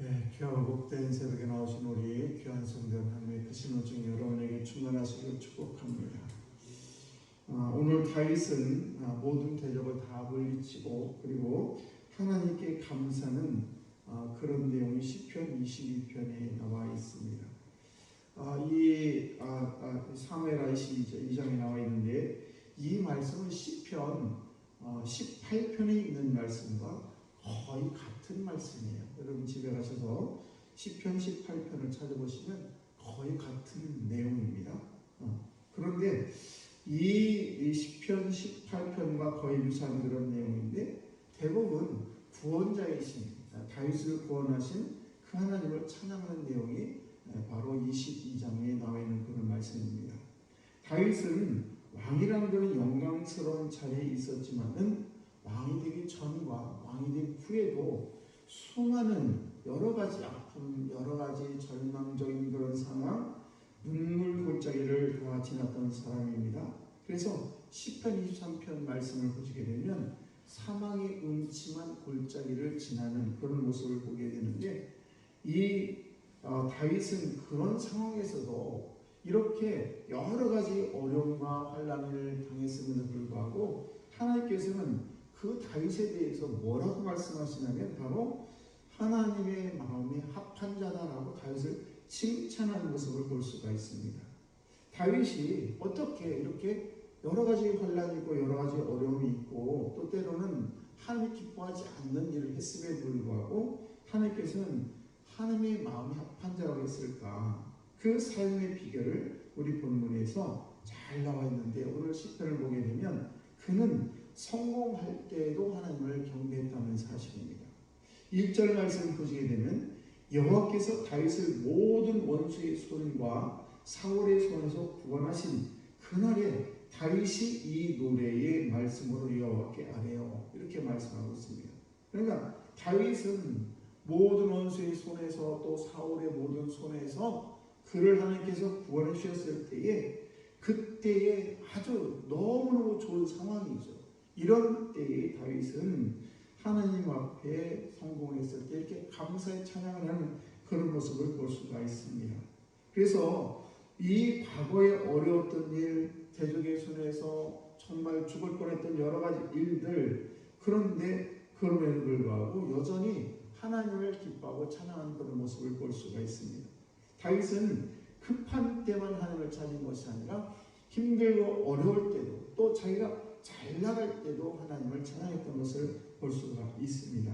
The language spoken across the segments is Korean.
네, 귀하고 복된 새벽에 나오신 우리 귀한 성도 하나님의 크신 은총 여러분에게 충만하시길 축복합니다. 오늘 다윗은 모든 대적을 다 물리치고 그리고 하나님께 감사는 그런 내용이 시편 22편에 나와 있습니다. 이 사무엘하 22장에 나와 있는데 이 말씀은 시편 18편에 있는 말씀과 거의 같은 말씀이에요. 여러분 집에 가셔서 시편 18편을 찾아보시면 거의 같은 내용입니다. 그런데 이 시편 18편과 거의 유사한 그런 내용인데 대부분 구원자이신 다윗을 구원하신 그 하나님을 찬양하는 내용이 바로 22장에 나와 있는 그런 말씀입니다. 다윗은 왕이라는 그런 영광스러운 자리에 있었지만은 왕이 되기 전과 왕이 된 후에도 수많은 여러 가지 아픔, 여러 가지 절망적인 그런 상황, 눈물 골짜기를 다 지났던 사람입니다. 그래서 시편 23편 말씀을 보시게 되면 사망의 음침한 골짜기를 지나는 그런 모습을 보게 되는데 이 다윗은 그런 상황에서도 이렇게 여러 가지 어려움과 환난을 당했음에도 불구하고 하나님께서는 그 다윗에 대해서 뭐라고 말씀하시냐면 바로 하나님의 마음에 합한 자다라고 다윗을 칭찬하는 모습을 볼 수가 있습니다. 다윗이 어떻게 이렇게 여러 가지 환난이 있고 여러 가지 어려움이 있고 또 때로는 하나님이 기뻐하지 않는 일을 했음에 불구하고 하나님께서는 하나님의 마음에 합한 자라고 했을까? 그 삶의 비결을 우리 본문에서 잘 나와 있는데 오늘 시편을 보게 되면 그는 성공할 때에도 하나님을 경배했다는 사실입니다. 1절 말씀을 보시게 되면 여호와께서 다윗을 모든 원수의 손과 사울의 손에서 구원하신 그날에 다윗이 이 노래의 말씀으로 여호와께 아뢰어 이렇게 말씀하고 있습니다. 그러니까 다윗은 모든 원수의 손에서 또 사울의 모든 손에서 그를 하나님께서 구원해 주셨을 때에 그때에 아주 너무너무 좋은 상황이죠. 이런 때에 다윗은 하나님 앞에 성공했을 때 이렇게 감사의 찬양을 하는 그런 모습을 볼 수가 있습니다. 그래서 이 과거에 어려웠던 일, 대적의 손에서 정말 죽을 뻔했던 여러 가지 일들, 그런데 그럼에도 불구하고 여전히 하나님을 기뻐하고 찬양하는 그런 모습을 볼 수가 있습니다. 다윗은 급한 때만 하나님을 찾은 것이 아니라 힘들고 어려울 때도 또 자기가 잘 나갈 때도 하나님을 찬양했던 것을 볼 수가 있습니다.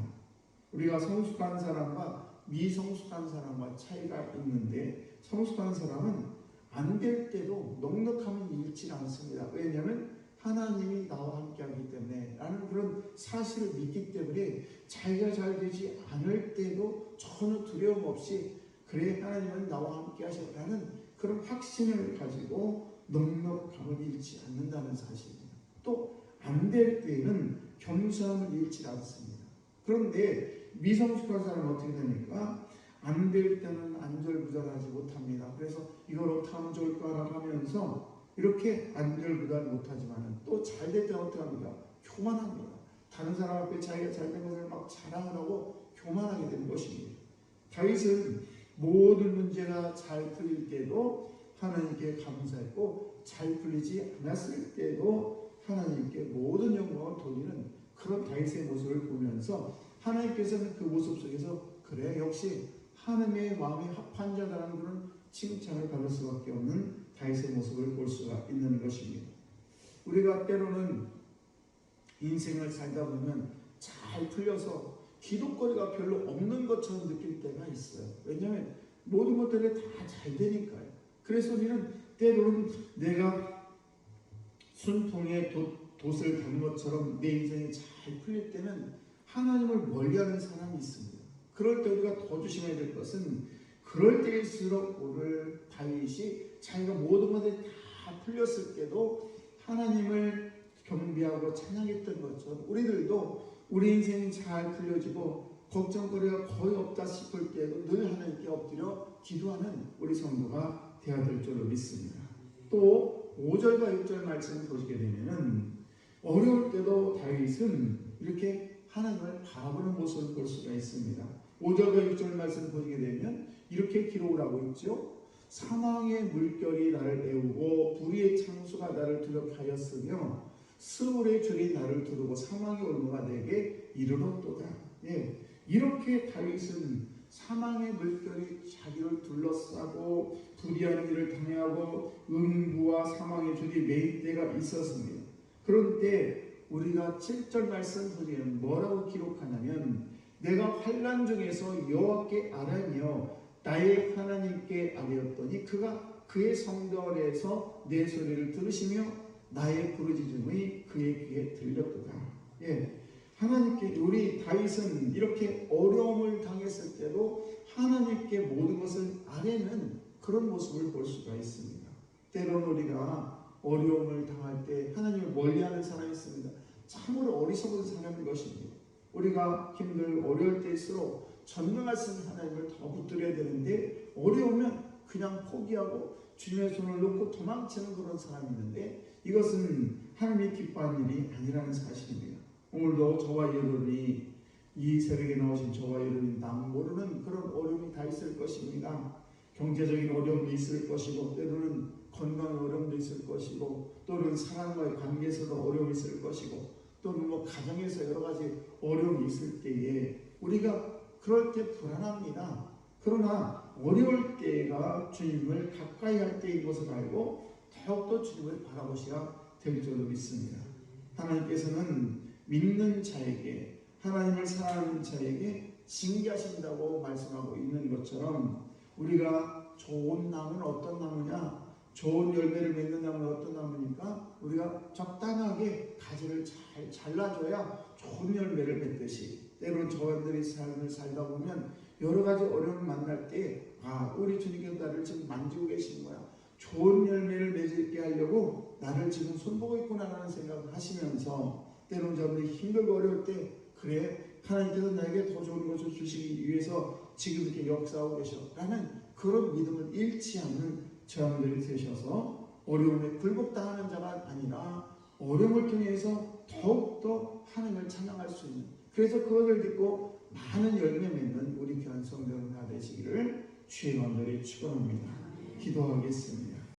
우리가 성숙한 사람과 미성숙한 사람과 차이가 있는데 성숙한 사람은 안 될 때도 넉넉함을 잃지 않습니다. 왜냐하면 하나님이 나와 함께 하기 때문에 라는 그런 사실을 믿기 때문에 자기가 잘 되지 않을 때도 전혀 두려움 없이 그래 하나님은 나와 함께 하시라는 그런 확신을 가지고 넉넉함을 잃지 않는다는 사실입니다. 또 안 될 때에는 겸손함을 잃지 않습니다. 그런데 미성숙한 사람은 어떻게 됩니까? 안 될 때는 안절부절하지 못합니다. 그래서 이걸 어떻게 하면 좋을까라고 하면서 이렇게 안절부절 못하지만 또 잘 될 때는 어떻게 합니까? 교만합니다. 다른 사람 앞에 자기가 잘된 것을 막 자랑을 하고 교만하게 되는 것입니다. 다윗은 모든 문제가 잘 풀릴 때도 하나님께 감사했고 잘 풀리지 않았을 때도 하나님께 모든 영광을 돌리는 그런 다윗의 모습을 보면서 하나님께서는 그 모습 속에서 그래 역시 하나님의 마음에 합한 자라는 그런 칭찬을 받을 수밖에 없는 다윗의 모습을 볼 수가 있는 것입니다. 우리가 때로는 인생을 살다 보면 잘 풀려서 기도거리가 별로 없는 것처럼 느낄 때가 있어요. 왜냐하면 모든 것들이 다 잘 되니까요. 그래서 우리는 때로는 내가 순풍에 돛을 단 것처럼 내 인생이 잘 풀릴 때는 하나님을 멀리하는 사람이 있습니다. 그럴 때 우리가 더 조심해야 될 것은 그럴 때일수록 오늘 다윗이 자기가 모든 것들이 다 풀렸을 때도 하나님을 경배하고 찬양했던 것처럼 우리들도 우리 인생이 잘 풀려지고 걱정거리가 거의 없다 싶을 때도 늘 하나님께 엎드려 기도하는 우리 성도가 되어야 될 줄로 믿습니다. 또 5절과 6절 말씀을 보시게 되면 어려울 때도 다윗은 이렇게 하나님을 바라보는 모습을 볼 수가 있습니다. 5절과 6절 말씀 보시게 되면 이렇게 기록을 하고 있죠. 사망의 물결이 나를 애우고 불의의 창수가 나를 두렵하였으며 스울의 줄이 나를 두르고 사망의 올무가 내게 이르렀도다. 예, 이렇게 다윗은 사망의 물결이 자기를 둘러싸고 불의한 일을 당하고 음부와 사망의 줄이 매일 때가 있었습니다. 그런데 우리가 7절 말씀 보시면 뭐라고 기록하냐면 내가 환난 중에서 여호와께 아뢰며 나의 하나님께 아뢰었더니 그가 그의 성전에서 내 소리를 들으시며 나의 부르짖음이 그의 귀에 들렸도다. 예, 하나님께 우리 다윗은 이렇게 어려움을 당했을 때도 하나님께 모든 것을 아뢰는 그런 모습을 볼 수가 있습니다. 때로는 우리가 어려움을 당할 때 하나님을 멀리하는 사람이 있습니다. 참으로 어리석은 사람인 것입니다. 우리가 어려울 때일수록 전능하신 하나님을 더 붙들어야 되는데 어려우면 그냥 포기하고 주님의 손을 놓고 도망치는 그런 사람이 있는데 이것은 하나님이 기뻐하는 일이 아니라는 사실입니다. 오늘도 저와 여러분이 이 새벽에 나오신 저와 여러분이 남 모르는 그런 어려움이 다 있을 것입니다. 경제적인 어려움도 있을 것이고 때로는 건강의 어려움도 있을 것이고 또는 사람과의 관계에서도 어려움이 있을 것이고 또는 가정에서 여러 가지 어려움이 있을 때에 우리가 그럴 때 불안합니다. 그러나 어려울 때가 주님을 가까이 할 때인 것을 알고 더욱더 주님을 바라보셔야 될 줄로 믿습니다. 하나님께서는 믿는 자에게 하나님을 사랑하는 자에게 징계하신다고 말씀하고 있는 것처럼 우리가 좋은 나무는 어떤 나무냐? 좋은 열매를 맺는 나무는 어떤 나무니까 우리가 적당하게 가지를 잘 잘라줘야 좋은 열매를 맺듯이 때로는 저들의 삶을 살다 보면 여러 가지 어려움을 만날 때 우리 주님께서 나를 지금 만지고 계신 거야. 좋은 열매를 맺게 하려고 나를 지금 손보고 있구나라는 생각을 하시면서 때로는 저들이 힘들고 어려울 때 그래 하나님께서 나에게 더 좋은 것을 주시기 위해서 지금 이렇게 역사하고 계셔 라는 그런 믿음을 잃지 않는 저들이 되셔서 어려움에 굴복당하는 자가 아니라 어려움을 통해서 더욱더 하나님을 찬양할 수 있는 그래서 그것을 듣고 많은 열매 맺는 우리 귀한 성도들 다 되시기를 주의 간절히 축원합니다. 기도하겠습니다.